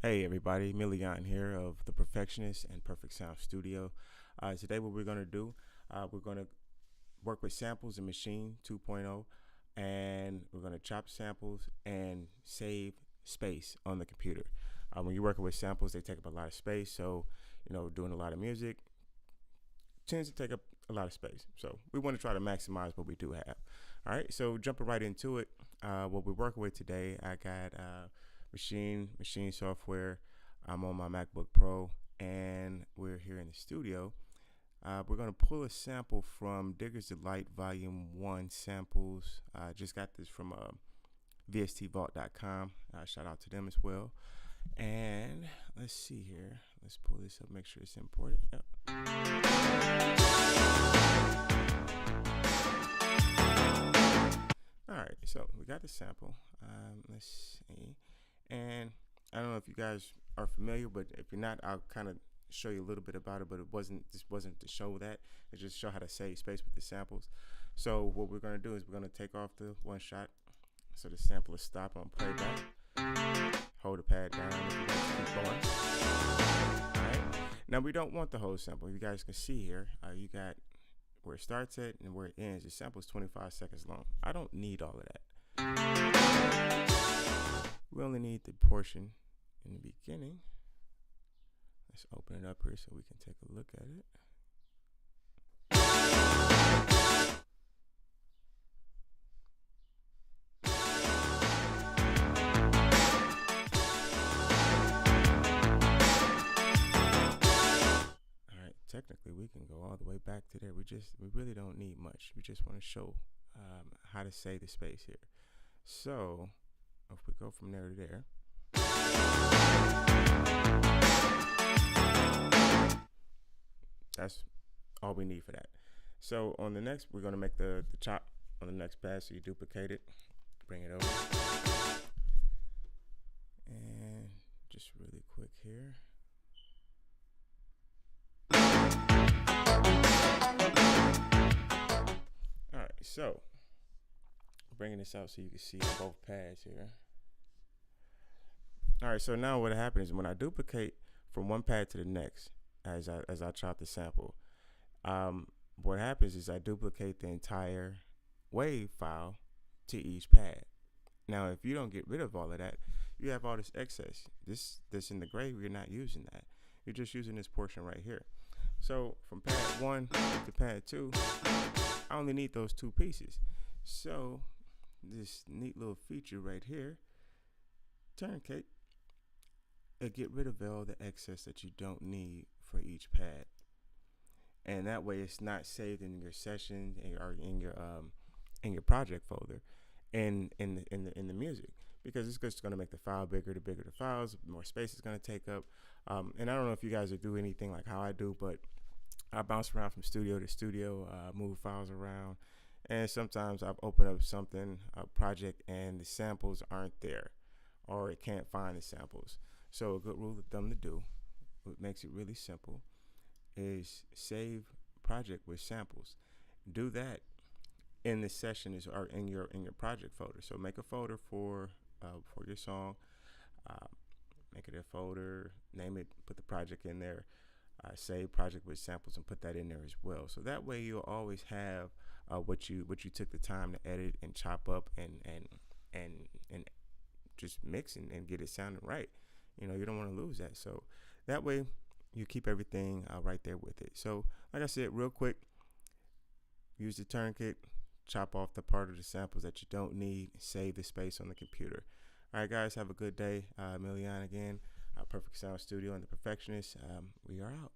Hey everybody, Milian here of The Perfectionist and Perfect Sound Studio. Today what we're going to do, we're going to work with samples in Maschine 2.0, and we're going to chop samples and save space on the computer. When you're working with samples, they take up a lot of space, so doing a lot of music tends to take up a lot of space. So we want to try to maximize what we do have. All right, so jumping right into it, what we're working with today, I got machine software. I'm on my MacBook Pro, and we're here in the studio. We're going to pull a sample from Digger's Delight Volume 1 samples. I just got this from vstvault.com. Shout out to them as well. And let's see here. Let's pull this up, make sure it's important. Yep. All right, so we got the sample. Let's see. And I don't know if you guys are familiar, but if you're not, I'll kind of show you a little bit about it. But this wasn't to show that. It's just show how to save space with the samples. So what we're going to do is we're going to take off the one shot. So the sample is stop on playback. Hold the pad down if you want to keep going. All right. Now we don't want the whole sample. You guys can see here, you got where it starts at and where it ends. The sample is 25 seconds long. I don't need all of that. We only need the portion in the beginning. Let's open it up here so we can take a look at it. Alright, technically we can go all the way back to there. We really don't need much. We just want to show how to save the space here. So if we go from there to there, that's all we need for that. So on the next, we're going to make the chop on the next pass. So you duplicate it, bring it over, and just really quick here. All right, so bringing this out so you can see both pads here. All right, so now what happens is when I duplicate from one pad to the next, as I chop the sample, what happens is I duplicate the entire wave file to each pad. Now, if you don't get rid of all of that, you have all this excess. This in the gray, you're not using that. You're just using this portion right here. So from pad 1 to pad 2, I only need those two pieces. So this neat little feature right here, turnkey, it get rid of all the excess that you don't need for each pad, and that way it's not saved in your session or in your project folder in the music, because it's just going to make the file bigger. The bigger the files, the more space it's going to take up. And I don't know if you guys do anything like how I do, but I bounce around from studio to studio, move files around, and sometimes I've opened up a project, and the samples aren't there, or it can't find the samples. So a good rule of thumb to do, what makes it really simple, is save project with samples. Do that in the session or in your project folder. So make a folder for your song. Make it a folder, name it, put the project in there. Save project with samples and put that in there as well. So that way you'll always have what you took the time to edit and chop up and just mix and get it sounding right. You don't want to lose that. So that way you keep everything right there with it. So like I said, real quick, use the tourniquet, chop off the part of the samples that you don't need, save the space on the computer. All right, guys, have a good day. Milian again, Perfect Sound Studio and The Perfectionist. We are out.